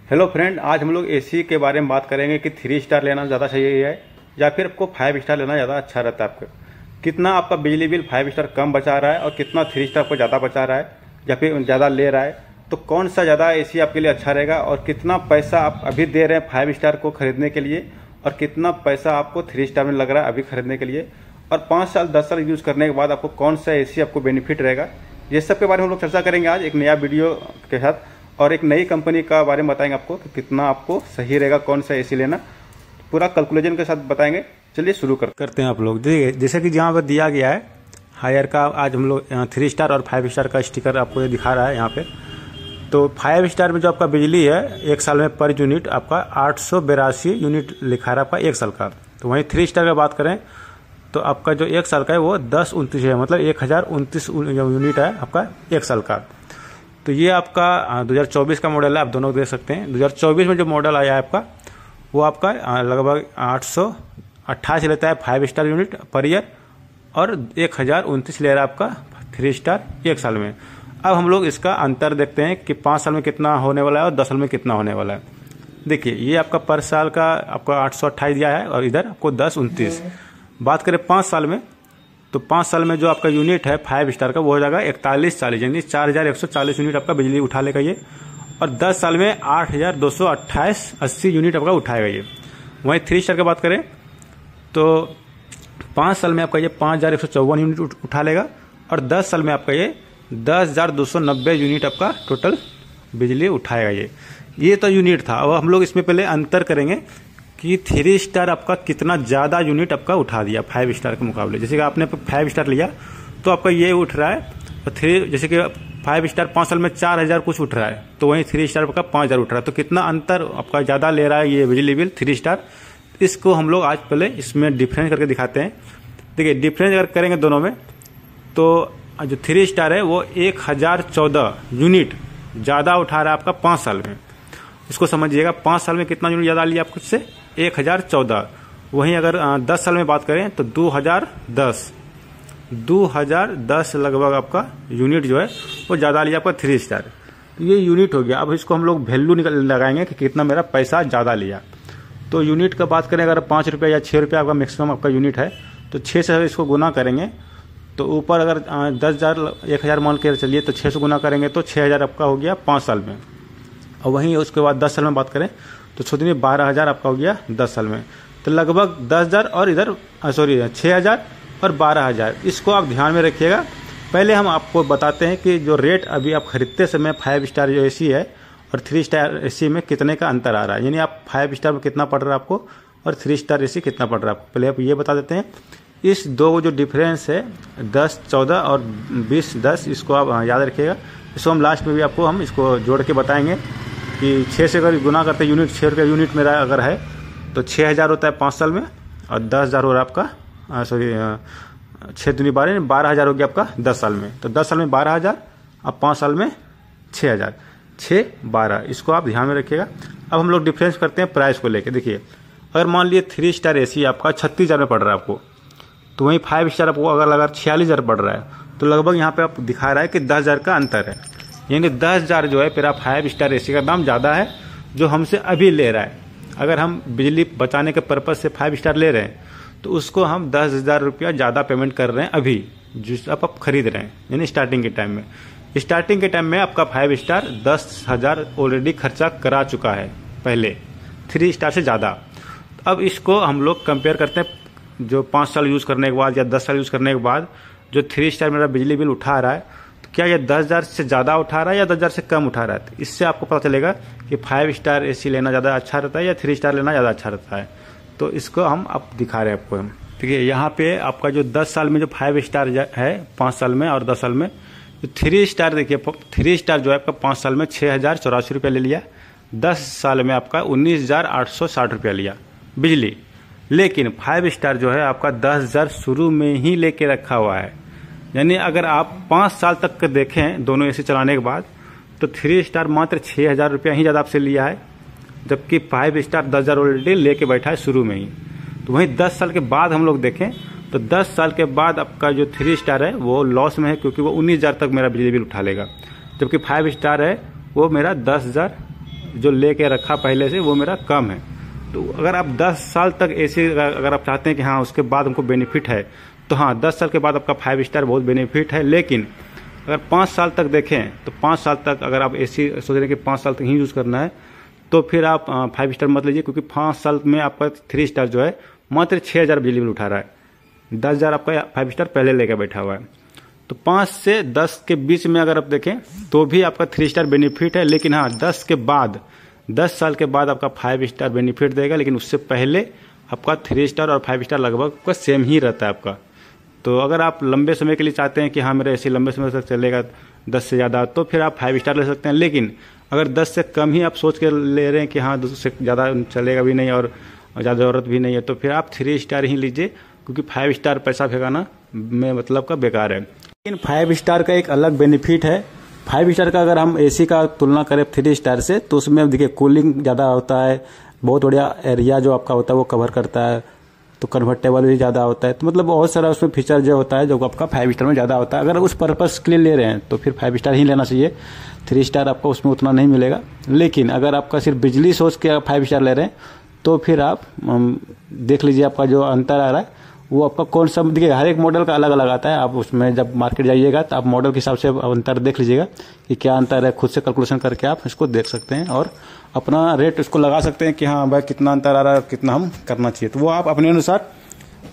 Hello friend, आज हम लोग एसी के बारे में बात करेंगे कि 3 स्टार लेना ज़्यादा सही है या फिर आपको 5 स्टार लेना ज़्यादा अच्छा रहता है। आपको कितना आपका बिजली बिल 5 स्टार कम बचा रहा है और कितना 3 स्टार को ज़्यादा बचा रहा है या फिर ज़्यादा ले रहा है, तो कौन सा ज़्यादा एसी आपके लिए अच्छा रहेगा और कितना पैसा आप अभी दे रहे हैं 5 स्टार को खरीदने के लिए और कितना पैसा आपको 3 स्टार में लग रहा है अभी खरीदने के लिए, और 5 साल 10 साल यूज़ करने के बाद आपको कौन सा एसी आपको बेनिफिट रहेगा, ये सब के बारे में हम लोग चर्चा करेंगे आज एक नया वीडियो के साथ। और एक नई कंपनी का बारे में बताएंगे आपको कि कितना आपको सही रहेगा कौन सा एसी लेना, पूरा कैलकुलेशन के साथ बताएंगे। चलिए शुरू करते हैं आप लोग। जैसे कि जहाँ पर दिया गया है हायर का, आज हम लोग 3 स्टार और 5 स्टार का स्टिकर आपको ये दिखा रहा है यहाँ पे। तो 5 स्टार में जो आपका बिजली है एक साल में पर यूनिट आपका 882 यूनिट लिखा रहा है आपका एक साल का। तो वहीं 3 स्टार का बात करें तो आपका जो एक साल का है वो 1029 है, मतलब 1029 यूनिट है आपका एक साल का। तो ये आपका 2024 का मॉडल है, आप दोनों देख सकते हैं। 2024 में जो मॉडल आया है आपका वो आपका लगभग 828 लेता है 5 स्टार यूनिट पर ईयर और 1029 ले रहा है आपका 3 स्टार एक साल में। अब हम लोग इसका अंतर देखते हैं कि 5 साल में कितना होने वाला है और 10 साल में कितना होने वाला है। देखिए ये आपका पर साल का आपका 828 दिया है और इधर आपको 1029। बात करें 5 साल में तो 5 साल में जो आपका यूनिट है 5 स्टार का वो हो जाएगा 4140, यानी 4140 यूनिट आपका बिजली उठा लेगा ये, और 10 साल में 8228 यूनिट आपका उठाएगा ये। वहीं 3 स्टार की बात करें तो 5 साल में आपका ये 5154 यूनिट उठा लेगा और 10 साल में आपका ये 10,290 यूनिट आपका टोटल बिजली उठाएगा ये तो यूनिट था। अब हम लोग इसमें पहले अंतर करेंगे कि 3 स्टार आपका कितना ज़्यादा यूनिट आपका उठा दिया 5 स्टार के मुकाबले। जैसे कि आपने 5 स्टार लिया तो आपका ये उठ रहा है, और जैसे कि 5 स्टार 5 साल में 4000 कुछ उठ रहा है, तो वहीं 3 स्टार आपका 5000 उठ रहा है। तो कितना अंतर आपका ज़्यादा ले रहा है ये बिजली बिल 3 स्टार, इसको हम लोग आज पहले इसमें डिफरेंस करके दिखाते हैं। देखिए डिफरेंस अगर करेंगे दोनों में तो जो 3 स्टार है वो 1014 यूनिट ज़्यादा उठा रहा है आपका 5 साल में। इसको समझिएगा, 5 साल में कितना यूनिट ज़्यादा लिया आपको इससे 1014। वहीं अगर 10 साल में बात करें तो 2010 लगभग आपका यूनिट जो है वो ज़्यादा लिया आपका 3 स्टार। तो ये यूनिट हो गया। अब इसको हम लोग वैल्यू लगाएंगे कि कितना मेरा पैसा ज़्यादा लिया। तो यूनिट का बात करें अगर 5 रुपये या 6 रुपये आपका मैक्सिमम आपका यूनिट है तो 6 से इसको गुना करेंगे तो ऊपर अगर 10,000 1000 मान के चलिए तो 6 से गुना करेंगे तो 6000 आपका हो गया 5 साल में। और वहीं उसके बाद 10 साल में बात करें तो सोचिए 12,000 आपका हो गया 10 साल में। तो लगभग 10,000 और इधर 6,000 और 12,000, इसको आप ध्यान में रखिएगा। पहले हम आपको बताते हैं कि जो रेट अभी आप खरीदते समय 5 स्टार जो एसी है और 3 स्टार एसी में कितने का अंतर आ रहा है, यानी आप 5 स्टार में कितना पड़ रहा है आपको और 3 स्टार एसी कितना पड़ रहा है आपको, पहले आप ये बता देते हैं। इस दो जो डिफरेंस है 10-14 और 20-10, इसको आप याद रखिएगा। इसको हम लास्ट में भी आपको हम इसको जोड़ के बताएंगे कि 6 से अगर गुना करते यूनिट 6 रुपये यूनिट मेरा अगर है तो 6000 होता है 5 साल में और 10,000 हो रहा है आपका 6 दूनी 12,000 हो गया आपका 10 साल में। तो 10 साल में 12,000 अब 5 साल में 6,000, 6-12, इसको आप ध्यान में रखिएगा। अब हम लोग डिफरेंस करते हैं प्राइस को लेके। देखिए अगर मान लिए 3 स्टार एसी आपका 36,000 में पड़ रहा है आपको, तो वहीं 5 स्टार आपको अगर 46,000 पड़ रहा है, तो लगभग यहाँ पे आप दिखा रहा है कि 10,000 का अंतर है। यानी 10,000 जो है फिर आप 5 स्टार एसी का दाम ज़्यादा है जो हमसे अभी ले रहा है। अगर हम बिजली बचाने के पर्पज़ से 5 स्टार ले रहे हैं तो उसको हम 10,000 रुपया ज़्यादा पेमेंट कर रहे हैं अभी जिस आप खरीद रहे हैं, यानी स्टार्टिंग के टाइम में। स्टार्टिंग के टाइम में आपका 5 स्टार 10,000 ऑलरेडी खर्चा करा चुका है पहले 3 स्टार से ज़्यादा। अब इसको हम लोग कंपेयर करते हैं जो 5 साल यूज़ करने के बाद या 10 साल यूज़ करने के बाद जो 3 स्टार मेरा बिजली बिल उठा रहा है, तो क्या ये 10,000 से ज़्यादा उठा रहा है या 10,000 से कम उठा रहा है। तो इससे आपको पता चलेगा कि 5 स्टार एसी लेना ज़्यादा अच्छा रहता है या 3 स्टार लेना ज़्यादा अच्छा रहता है। तो इसको हम अब दिखा रहे हैं आपको हम। देखिए यहाँ पे आपका जो 10 साल में जो 5 स्टार है 5 साल में और 10 साल में, तो 3 स्टार देखिए 3 स्टार जो है आपका 5 साल में 6,084 रुपया ले लिया, 10 साल में आपका 19,860 रुपया लिया बिजली। लेकिन 5 स्टार जो है आपका 10,000 शुरू में ही लेके रखा हुआ है। यानी अगर आप 5 साल तक के देखें दोनों एसी चलाने के बाद तो 3 स्टार मात्र 6,000 रुपया ही ज़्यादा आपसे लिया है, जबकि 5 स्टार 10,000 ऑलरेडी लेके बैठा है शुरू में ही। तो वहीं 10 साल के बाद हम लोग देखें तो 10 साल के बाद आपका जो 3 स्टार है वो लॉस में है, क्योंकि वो 19,000 तक मेरा बिजली बिल उठा लेगा, जबकि 5 स्टार है वो मेरा 10,000 जो लेके रखा पहले से वो मेरा कम है। तो अगर आप 10 साल तक एसी अगर आप चाहते हैं कि हाँ उसके बाद हमको बेनिफिट है, तो हाँ 10 साल के बाद आपका 5 स्टार बहुत बेनिफिट है। लेकिन अगर 5 साल तक देखें तो 5 साल तक अगर आप एसी सोच रहे हैं कि 5 साल तक ही यूज़ करना है, तो फिर आप 5 स्टार मत लीजिए, क्योंकि 5 साल में आपका 3 स्टार जो है मात्र 6,000 बिजली बिल उठा रहा है। 10,000 आपका 5 स्टार पहले लेकर बैठा हुआ है। तो 5 से 10 के बीच में अगर आप देखें तो भी आपका 3 स्टार बेनिफिट है। लेकिन हाँ 10 के बाद 10 साल के बाद आपका 5 स्टार बेनिफिट देगा, लेकिन उससे पहले आपका 3 स्टार और 5 स्टार लगभग आपका सेम ही रहता है आपका। तो अगर आप लंबे समय के लिए चाहते हैं कि हाँ मेरा एसी लंबे समय तक चलेगा 10 से ज़्यादा, तो फिर आप 5 स्टार ले सकते हैं। लेकिन अगर 10 से कम ही आप सोच के ले रहे हैं कि हाँ 10 से ज़्यादा चलेगा भी नहीं और ज़्यादा ज़रूरत भी नहीं है, तो फिर आप 3 स्टार ही लीजिए, क्योंकि 5 स्टार पैसा फेंकाना में मतलब का बेकार है। लेकिन 5 स्टार का एक अलग बेनिफिट है। 5 स्टार का अगर हम एसी का तुलना करें 3 स्टार से, तो उसमें देखिए कूलिंग ज़्यादा होता है, बहुत बढ़िया एरिया जो आपका होता है वो कवर करता है, तो कन्वर्टेबल भी ज़्यादा होता है। तो मतलब बहुत सारा उसमें फीचर जो होता है जो आपका 5 स्टार में ज़्यादा होता है। अगर उस पर्पस के लिए ले रहे हैं तो फिर 5 स्टार ही लेना चाहिए, 3 स्टार आपको उसमें उतना नहीं मिलेगा। लेकिन अगर आपका सिर्फ बिजली सोच के 5 स्टार ले रहे हैं, तो फिर आप देख लीजिए आपका जो अंतर आ रहा है वो आपका कौन सा, देखिए हर एक मॉडल का अलग अलग आता है। आप उसमें जब मार्केट जाइएगा तो आप मॉडल के हिसाब से अंतर देख लीजिएगा कि क्या अंतर है, खुद से कैलकुलेशन करके आप इसको देख सकते हैं और अपना रेट उसको लगा सकते हैं कि हाँ भाई कितना अंतर आ रहा है, कितना हम करना चाहिए। तो वो आप अपने अनुसार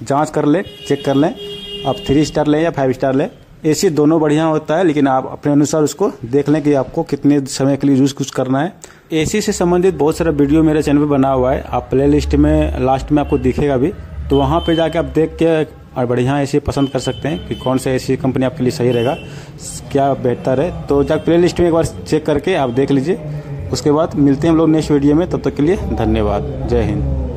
जांच कर लें, चेक कर लें, आप 3 स्टार लें या 5 स्टार लें। एसी दोनों बढ़िया होता है, लेकिन आप अपने अनुसार उसको देख लें कि आपको कितने समय के लिए यूज़ कुछ करना है। एसी से संबंधित बहुत सारा वीडियो मेरे चैनल पे बना हुआ है, आप प्ले लिस्ट में लास्ट में आपको दिखेगा भी, तो वहाँ पे जाके आप देख के और बढ़िया एसी पसंद कर सकते हैं कि कौन सा एसी कंपनी आपके लिए सही रहेगा, क्या बेहतर है। तो जाकर प्ले लिस्ट में एक बार चेक करके आप देख लीजिए। उसके बाद मिलते हैं हम लोग नेक्स्ट वीडियो में, तब तक के लिए धन्यवाद। जय हिंद।